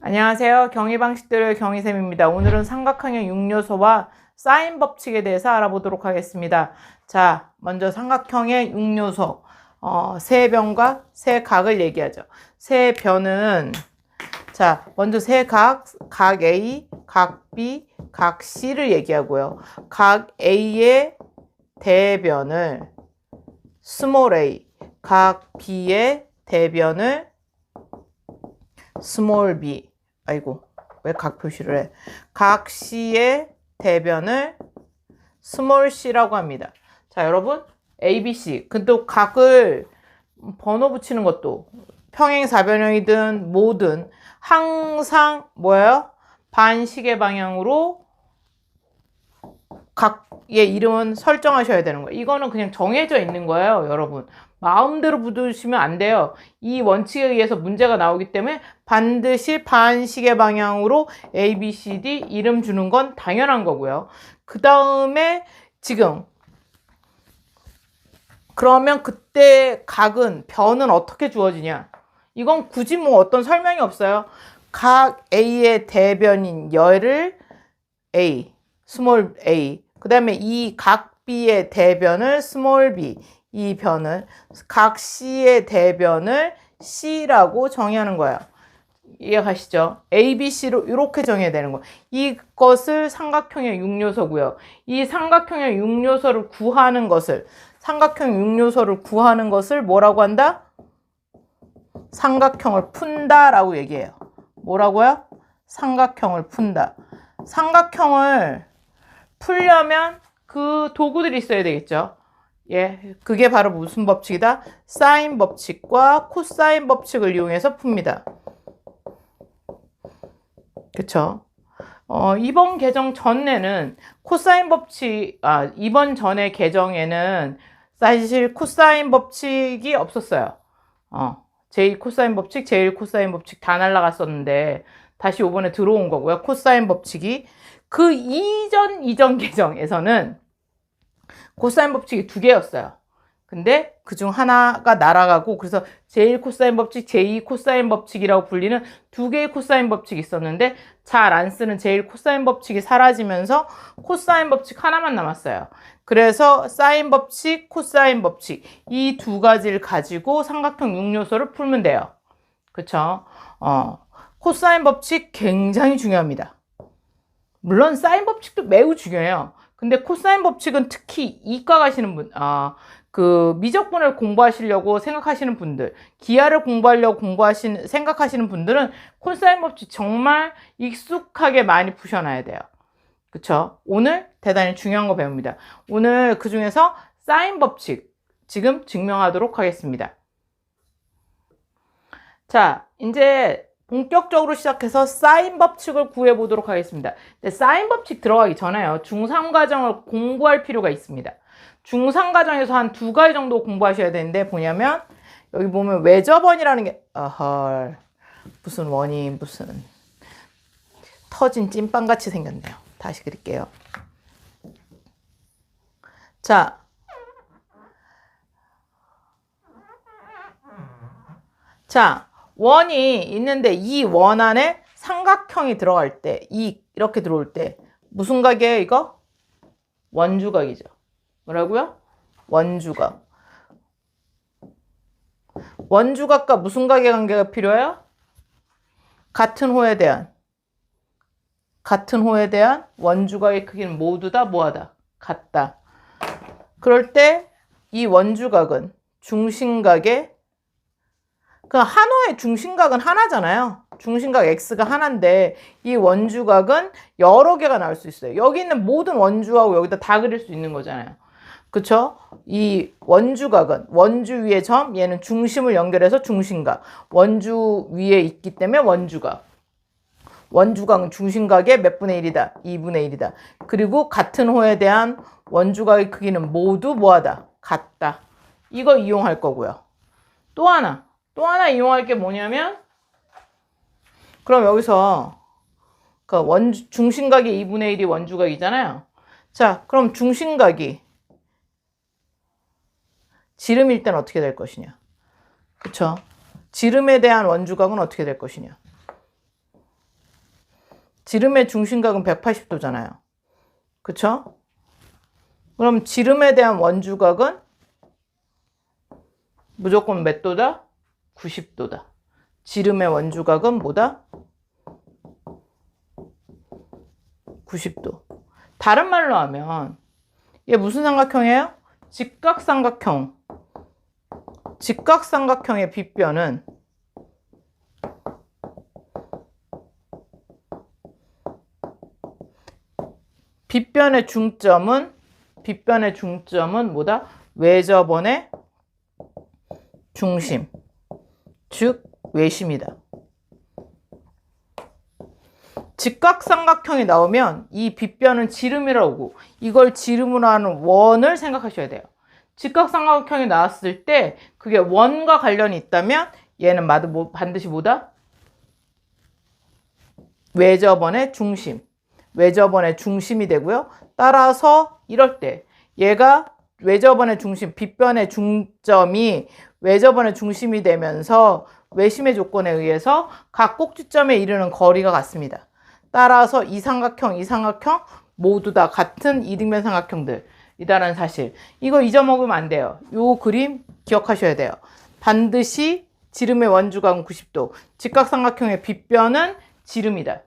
안녕하세요. 경희방식들의 경희쌤입니다. 오늘은 삼각형의 6요소와 사인 법칙에 대해서 알아보도록 하겠습니다. 자, 먼저 삼각형의 6요소, 세변과 세각을 얘기하죠. 세변은, 자, 먼저 세각, 각 A, 각 B, 각 C를 얘기하고요. 각 A의 대변을 스몰 a, 각 B의 대변을 스몰 b, 아이고 왜 각 표시를 해? 각 C의 대변을 스몰 c라고 합니다. 자, 여러분 A, B, C, 근데 각을 번호 붙이는 것도 평행사변형이든 뭐든 항상 뭐예요? 반시계 방향으로 각의 이름은 설정하셔야 되는 거예요. 이거는 그냥 정해져 있는 거예요, 여러분. 마음대로 붙으시면 안 돼요. 이 원칙에 의해서 문제가 나오기 때문에 반드시 반시계 방향으로 A, B, C, D 이름 주는 건 당연한 거고요. 그 다음에 지금 그러면 그때 각은 변은 어떻게 주어지냐? 이건 굳이 뭐 어떤 설명이 없어요. 각 A의 대변인 열을 A, 스몰 a, 그 다음에 이 각 B의 대변을 스몰 b, 이 변을 각 C의 대변을 C라고 정의하는 거예요. 이해가시죠? A, B, C로 이렇게 정해야 되는 거예요. 이것을 삼각형의 6요소고요. 이 삼각형의 6요소를 구하는 것을, 삼각형 6요소를 구하는 것을 뭐라고 한다? 삼각형을 푼다라고 얘기해요. 뭐라고요? 삼각형을 푼다. 삼각형을 풀려면 그 도구들이 있어야 되겠죠. 예, 그게 바로 무슨 법칙이다? 사인 법칙과 코사인 법칙을 이용해서 풉니다. 그쵸? 이번 개정 전에는 코사인 법칙, 이번 전에 개정에는 사실 코사인 법칙이 없었어요. 제2 코사인 법칙, 제1 코사인 법칙 다 날라갔었는데 다시 이번에 들어온 거고요. 코사인 법칙이 그 이전 개정에서는 코사인 법칙이 2개였어요. 근데 그중 하나가 날아가고 그래서 제1 코사인 법칙, 제2 코사인 법칙이라고 불리는 2개의 코사인 법칙이 있었는데 잘 안 쓰는 제1 코사인 법칙이 사라지면서 코사인 법칙 하나만 남았어요. 그래서 사인 법칙, 코사인 법칙 이 2가지를 가지고 삼각형 6요소를 풀면 돼요. 그쵸? 코사인 법칙 굉장히 중요합니다. 물론 사인 법칙도 매우 중요해요. 근데 코사인 법칙은 특히 이과 가시는 분, 그 미적분을 공부하시려고 생각하시는 분들, 기하를 공부하려고 생각하시는 분들은 코사인 법칙 정말 익숙하게 많이 푸셔놔야 돼요. 그쵸? 오늘 대단히 중요한 거 배웁니다. 오늘 그 중에서 사인 법칙 지금 증명하도록 하겠습니다. 자, 이제 본격적으로 시작해서 사인 법칙을 구해보도록 하겠습니다. 근데 사인 법칙 들어가기 전에요. 중3 과정을 공부할 필요가 있습니다. 중3 과정에서 한 2가지 정도 공부하셔야 되는데 뭐냐면 여기 보면 외접원이라는 게 무슨 원이 무슨 터진 찐빵같이 생겼네요. 다시 그릴게요. 자, 원이 있는데 이 원 안에 삼각형이 들어갈 때, 이렇게 들어올 때 무슨 각이에요, 이거? 원주각이죠. 뭐라고요? 원주각. 원주각과 무슨 각의 관계가 필요해요? 같은 호에 대한 원주각의 크기는 모두 다 뭐하다? 같다. 그럴 때 이 원주각은 중심각의 그 한호의 중심각은 하나잖아요. 중심각 x가 하나인데 이 원주각은 여러 개가 나올 수 있어요. 여기 있는 모든 원주하고 여기다 다 그릴 수 있는 거잖아요. 그쵸? 이 원주각은 원주 위의 점, 얘는 중심을 연결해서 중심각. 원주 위에 있기 때문에 원주각. 원주각은 중심각의 몇 분의 1이다? 2분의 1이다. 그리고 같은 호에 대한 원주각의 크기는 모두 뭐하다? 같다. 이거 이용할 거고요. 또 하나 이용할 게 뭐냐면 그럼 여기서 그 중심각이 2분의 1이 원주각이잖아요. 자, 그럼 중심각이 지름일 때는 어떻게 될 것이냐? 그쵸? 지름에 대한 원주각은 어떻게 될 것이냐? 지름의 중심각은 180도잖아요. 그쵸? 그럼 지름에 대한 원주각은 무조건 몇 도다? 90도다. 지름의 원주각은 뭐다? 90도. 다른 말로 하면 얘 무슨 삼각형이에요? 직각삼각형. 직각삼각형의 빗변은 빗변의 중점은 뭐다? 외접원의 중심, 즉 외심이다. 직각삼각형이 나오면 이 빗변은 지름이라고, 이걸 지름으로 하는 원을 생각하셔야 돼요. 직각삼각형이 나왔을 때 그게 원과 관련이 있다면 얘는 반드시 뭐다? 외접원의 중심, 외접원의 중심이 되고요. 따라서 이럴 때 얘가 외접원의 중심, 빗변의 중점이 외접원의 중심이 되면서 외심의 조건에 의해서 각 꼭지점에 이르는 거리가 같습니다. 따라서 이 삼각형 모두 다 같은 이등변 삼각형들이다라는 사실. 이거 잊어먹으면 안 돼요. 요 그림 기억하셔야 돼요. 반드시 지름의 원주각은 90도, 직각삼각형의 빗변은 지름이다.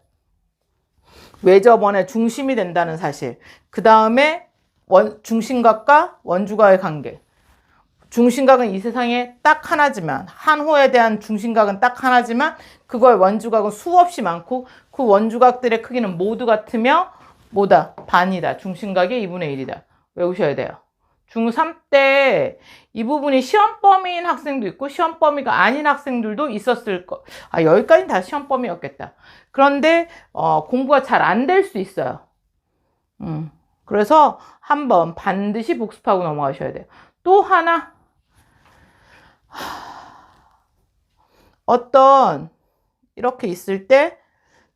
외접원의 중심이 된다는 사실. 그 다음에 중심각과 원주각의 관계. 중심각은 이 세상에 딱 하나지만, 한 호에 대한 중심각은 딱 하나지만 그거의 원주각은 수없이 많고 그 원주각들의 크기는 모두 같으며 뭐다? 반이다. 중심각의 2분의 1이다. 외우셔야 돼요. 중3 때 이 부분이 시험 범위인 학생도 있고 시험 범위가 아닌 학생들도 있었을 거. 여기까지는 다 시험 범위였겠다. 그런데 공부가 잘 안 될 수 있어요. 그래서 한번 반드시 복습하고 넘어가셔야 돼요. 또 하나, 어떤 이렇게 있을 때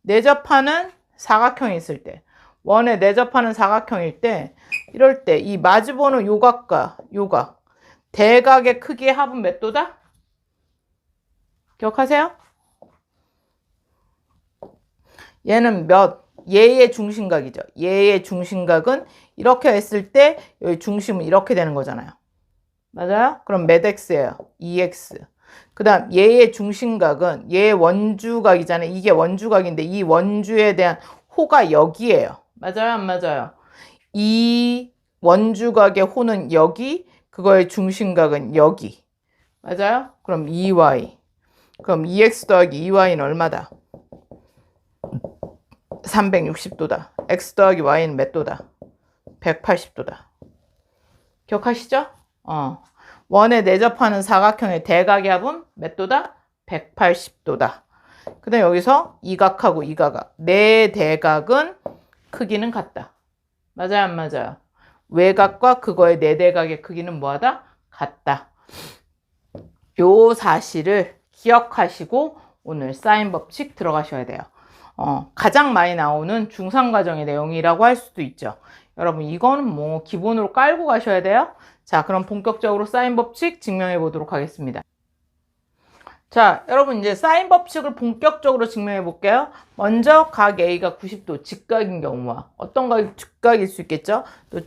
내접하는 사각형이 있을 때, 원에 내접하는 사각형일 때, 이럴 때 이 마주보는 요각과 요각, 대각의 크기의 합은 몇 도다? 기억하세요? 얘는 얘의 중심각이죠. 얘의 중심각은 이렇게 했을 때 여기 중심은 이렇게 되는 거잖아요. 맞아요? 그럼 몇 x예요? 2x. 그 다음 얘의 중심각은 얘의 원주각이잖아요. 이게 원주각인데 이 원주에 대한 호가 여기예요. 맞아요? 안 맞아요? 이 원주각의 호는 여기, 그거의 중심각은 여기. 맞아요? 그럼 2y. 그럼 2x 더하기 2y는 얼마다? 360도다. x 더하기 y는 몇 도다? 180도다. 기억하시죠? 원에 내접하는 사각형의 대각의 합은 몇 도다? 180도다. 그 다음 여기서 이 각하고 이 각각. 네 대각은 크기는 같다. 맞아요? 안 맞아요? 외각과 그거의 네 대각의 크기는 뭐하다? 같다. 요 사실을 기억하시고 오늘 사인 법칙 들어가셔야 돼요. 가장 많이 나오는 중3 과정의 내용이라고 할 수도 있죠. 여러분 이거는 뭐 기본으로 깔고 가셔야 돼요. 자, 그럼 본격적으로 사인 법칙 증명해 보도록 하겠습니다. 자, 여러분 이제 사인 법칙을 본격적으로 증명해 볼게요. 먼저 각 A가 90도 직각인 경우와 어떤 각이 직각일 수 있겠죠? 또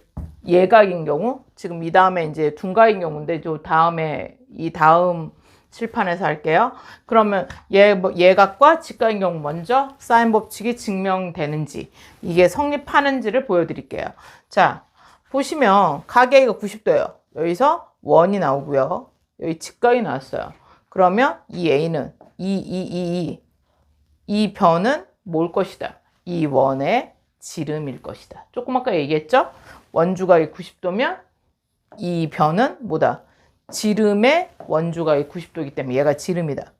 예각인 경우, 지금 이 다음에 이제 둔각인 경우인데 저 다음에 이 다음 칠판에서 할게요. 그러면 예각과 직각인 경우 먼저 사인 법칙이 증명되는지, 이게 성립하는지를 보여드릴게요. 자, 보시면 각 A가 90도예요. 여기서 원이 나오고요. 여기 직각이 나왔어요. 그러면 이 A는 이 변은 뭘 것이다? 이 원의 지름일 것이다. 조금 아까 얘기했죠? 원주각이 90도면 이 변은 뭐다? 지름의 원주각이 90도이기 때문에 얘가 지름이다.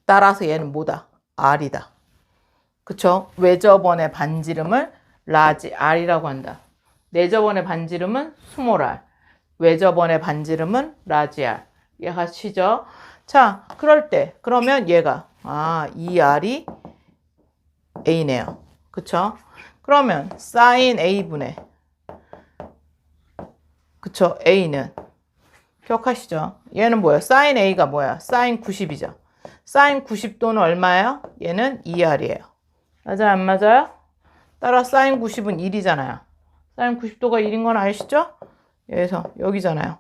따라서 얘는 뭐다? R이다. 그쵸? 외접원의 반지름을 라지 R이라고 한다. 내접원의 반지름은 스몰 r, 외접원의 반지름은 라지 R. 이해하시죠? 자, 그러면 얘가 이 R이 A네요. 그쵸? 그러면 sin A분의 그쵸? A는 기억하시죠? 얘는 뭐야? sin A가 뭐야? sin 90이죠. sin 90도는 얼마예요? 얘는 2R이에요. 맞아요, 안 맞아요? 따라 사인 90은 1이잖아요. 사인 90도가 1인 건 아시죠? 여기서 여기잖아요.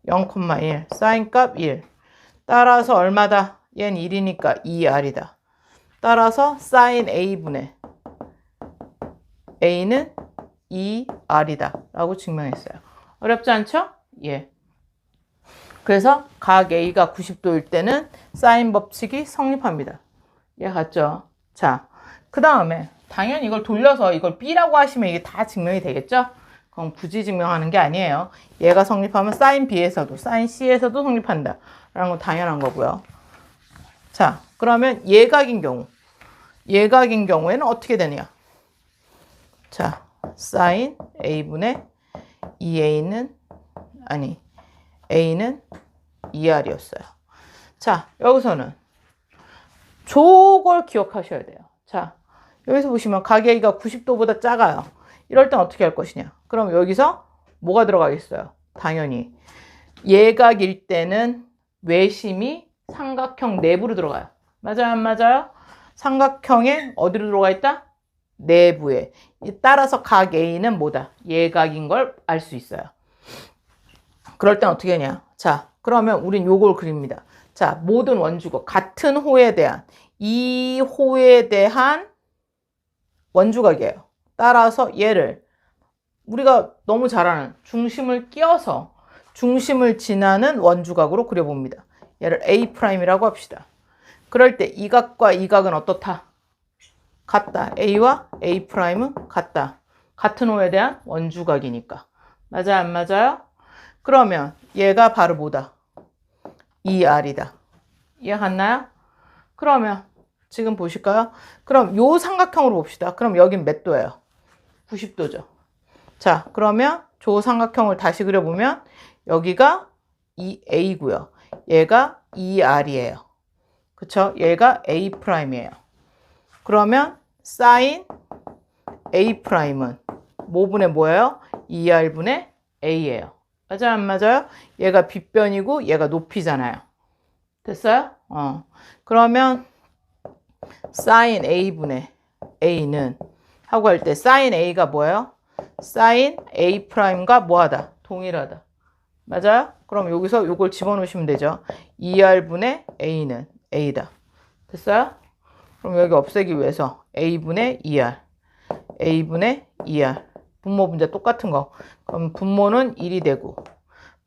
0,1 사인 값 1. 따라서 얼마다? 얘는 1이니까 2R이다. 따라서 사인 A분의 A는 2R이다 라고 증명했어요. 어렵지 않죠? 예. 그래서 각 A가 90도일 때는 사인 법칙이 성립합니다. 예, 갔죠? 자, 그 다음에 당연히 이걸 돌려서 이걸 B라고 하시면 이게 다 증명이 되겠죠? 그럼 굳이 증명하는 게 아니에요. 얘가 성립하면 사인 B에서도 사인 C에서도 성립한다 라는 건 당연한 거고요. 자, 그러면 예각인 경우에는 어떻게 되냐? 자, 사인 A분의 2A는 A는 2R이었어요. 자, 여기서는 저걸 기억하셔야 돼요. 자, 여기서 보시면 각 A가 90도보다 작아요. 이럴 땐 어떻게 할 것이냐? 그럼 여기서 뭐가 들어가겠어요? 당연히 예각일 때는 외심이 삼각형 내부로 들어가요. 맞아요, 안 맞아요? 삼각형에 어디로 들어가 있다? 내부에. 따라서 각 A는 뭐다? 예각인 걸 알 수 있어요. 그럴 땐 어떻게 하냐? 자, 그러면 우린 요걸 그립니다. 자, 모든 원주거 같은 호에 대한 이 호에 대한 원주각이에요. 따라서 얘를 우리가 너무 잘 아는 중심을 끼워서 중심을 지나는 원주각으로 그려봅니다. 얘를 A'이라고 합시다. 그럴 때 이 각과 이 각은 어떻다? 같다. A와 A'은 같다. 같은 호에 대한 원주각이니까. 맞아요, 안 맞아요? 그러면 얘가 바로 뭐다? 2R이다. 이해 갔나요? 그러면 지금 보실까요? 그럼 요 삼각형으로 봅시다. 그럼 여긴 몇 도예요? 90도죠. 자, 그러면 저 삼각형을 다시 그려보면 여기가 2A고요. 얘가 2R이에요. 그쵸? 얘가 A'이에요. 그러면 사인 A'은 뭐분의 뭐예요? 2R분의 A예요. 맞아요, 안 맞아요? 얘가 빗변이고 얘가 높이잖아요. 됐어요? 그러면 사인 A분의 A는 하고 할 때 사인 A가 뭐예요? 사인 A'과 뭐하다? 동일하다. 맞아요? 그럼 여기서 요걸 집어넣으시면 되죠. 2R분의 A는 A다. 됐어요? 그럼 여기 없애기 위해서 A분의 2R A분의 2R 분모 분자 똑같은 거. 그럼 분모는 1이 되고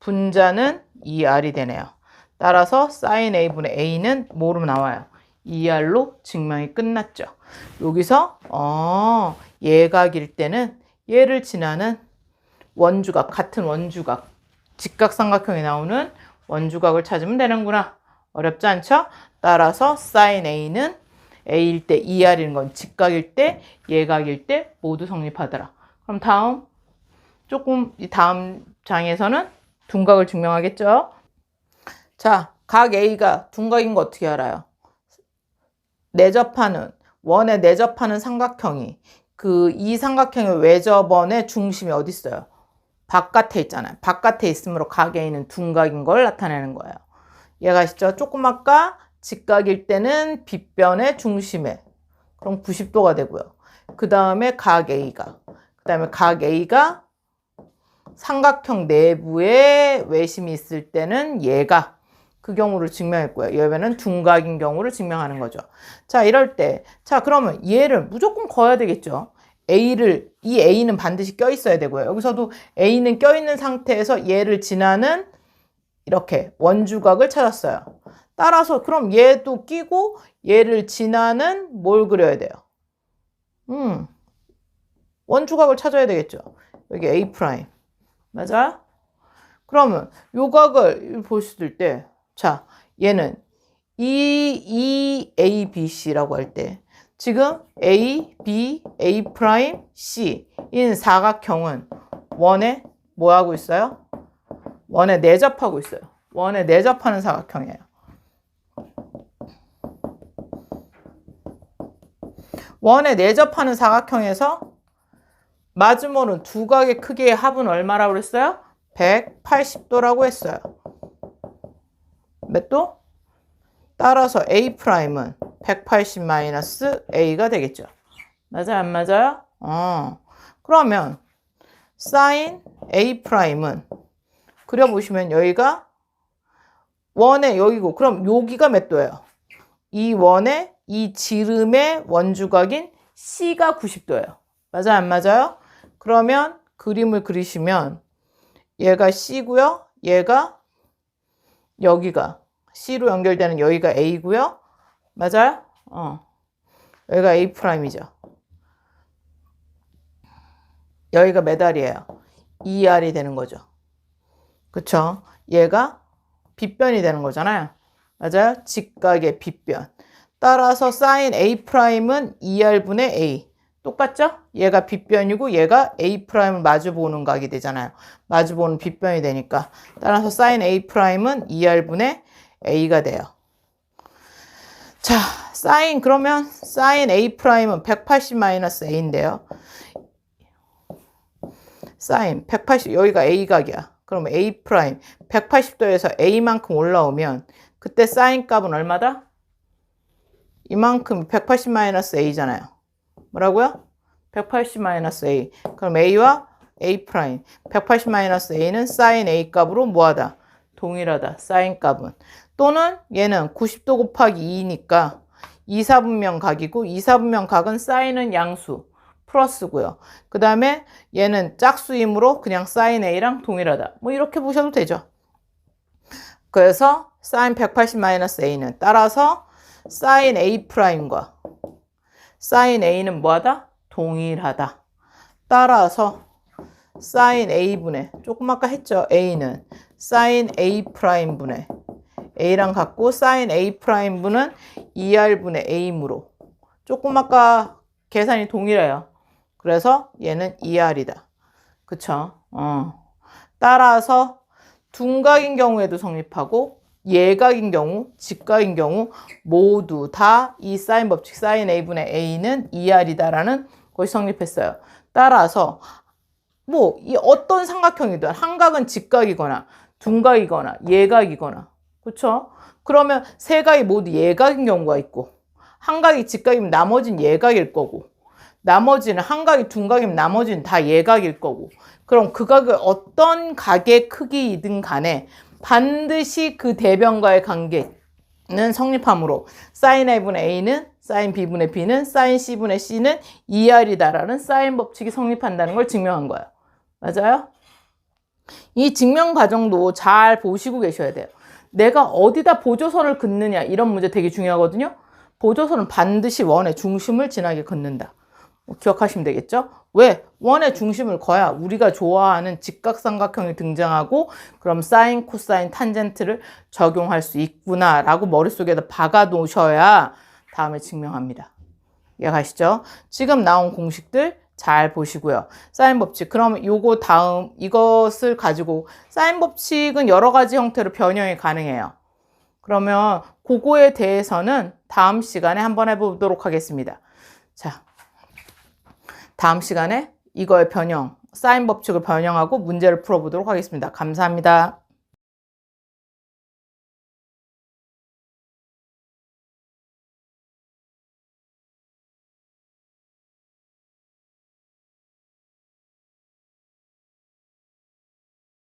분자는 2R이 되네요. 따라서 사인 A분의 A는 뭐로 나와요? 2R로 증명이 끝났죠. 여기서 예각일 때는 얘를 지나는 원주각, 같은 원주각, 직각삼각형에 나오는 원주각을 찾으면 되는구나. 어렵지 않죠? 따라서 사인 A는 A일 때 2R인 건 직각일 때, 예각일 때 모두 성립하더라. 그럼 이 다음 장에서는 둔각을 증명하겠죠? 자, 각 A가 둔각인 거 어떻게 알아요? 원에 내접하는 삼각형이 이 삼각형의 외접원의 중심이 어디 있어요? 바깥에 있잖아요. 바깥에 있으므로 각 A는 둔각인 걸 나타내는 거예요. 이해가시죠? 조금 아까 직각일 때는 빗변의 중심에 그럼 90도가 되고요. 그 다음에 각 A가 삼각형 내부에 외심이 있을 때는 얘가 그 경우를 증명했고요. 얘는 둔각인 경우를 증명하는 거죠. 자, 이럴 때 그러면 얘를 무조건 그어야 되겠죠. 이 A는 반드시 껴있어야 되고요. 여기서도 A는 껴있는 상태에서 얘를 지나는 이렇게 원주각을 찾았어요. 따라서 그럼 얘도 끼고 얘를 지나는 뭘 그려야 돼요? 원주각을 찾아야 되겠죠. 여기 A'. 맞아요? 그러면 요 각을 보실 때 자, 얘는 ABC라고 할 때 지금 A, B, A', C 인 사각형은 원에 뭐 하고 있어요? 원에 내접하고 있어요. 원에 내접하는 사각형이에요. 원에 내접하는 사각형에서 마주보는 두 각의 크기의 합은 얼마라고 그랬어요? 180도라고 했어요. 몇 도? 따라서 A'은 180-A가 되겠죠. 맞아요, 안 맞아요? 그러면 sin A'은 그려보시면 여기가 원의 여기고, 그럼 여기가 몇 도예요? 이 원의 이 지름의 원주각인 C가 90도예요. 맞아요, 안 맞아요? 그러면 그림을 그리시면 얘가 C고요. 얘가 여기가 C로 연결되는 여기가 A고요. 맞아요? 여기가 A'이죠. 여기가 몇 R이에요? 2R이 되는 거죠. 그쵸? 얘가 빗변이 되는 거잖아요. 맞아요? 직각의 빗변. 따라서 sin A'은 2R분의 A. 똑같죠? 얘가 빗변이고 얘가 A'을 마주보는 각이 되잖아요. 마주보는 빗변이 되니까. 따라서 sin A'은 2R분의 A가 돼요. 자, 그러면 sin A'은 180-A인데요. sin 180, 여기가 A각이야. 그럼 A' 180도에서 A만큼 올라오면 그때 sin 값은 얼마다? 이만큼 180-A잖아요. 뭐라고요? 180-A. 그럼 A와 A'. 180-A는 sin A 값으로 뭐하다? 동일하다. sin 값은. 또는 얘는 90도 곱하기 2니까 2사분면 각이고 2사분면 각은 sin은 양수. 플러스고요. 그 다음에 얘는 짝수이므로 그냥 sin A랑 동일하다. 뭐 이렇게 보셔도 되죠. 그래서 sin 180-A는 따라서 sin A'과 sin A는 뭐하다? 동일하다. 따라서 sin A분의 조금 아까 했죠. A는 sin A'분의 A랑 같고 sin A'분은 2R분의 A이므로 조금 아까 계산이 동일해요. 그래서 얘는 2R이다. 그쵸? 따라서 둔각인 경우에도 성립하고 예각인 경우, 직각인 경우 모두 다 이 사인 법칙 sin A분의 A는 2R이다라는 것이 성립했어요. 따라서 뭐 이 어떤 삼각형이든 한각은 직각이거나 둔각이거나 예각이거나 그쵸? 그러면 세 각이 모두 예각인 경우가 있고 한 각이 직각이면 나머지는 예각일 거고 나머지는 한 각이 둔각이면 나머지는 다 예각일 거고 그럼 그 각을 어떤 각의 크기이든 간에 반드시 그 대변과의 관계는 성립하므로 sin A분의 A는 sin B분의 B는 sin C분의 C는 2R이다라는 사인 법칙이 성립한다는 걸 증명한 거예요. 맞아요? 이 증명 과정도 잘 보시고 계셔야 돼요. 내가 어디다 보조선을 긋느냐 이런 문제 되게 중요하거든요. 보조선은 반드시 원의 중심을 지나게 긋는다. 기억하시면 되겠죠? 왜? 원의 중심을 그어야 우리가 좋아하는 직각삼각형이 등장하고 그럼 사인, 코사인, 탄젠트를 적용할 수 있구나 라고 머릿속에다 박아 놓으셔야 다음에 증명합니다. 이해가시죠? 지금 나온 공식들 잘 보시고요. 사인 법칙. 그럼 요거 다음 이것을 가지고 사인 법칙은 여러 가지 형태로 변형이 가능해요. 그러면 그거에 대해서는 다음 시간에 한번 해보도록 하겠습니다. 자, 다음 시간에 이거의 변형, 사인 법칙을 변형하고 문제를 풀어보도록 하겠습니다. 감사합니다.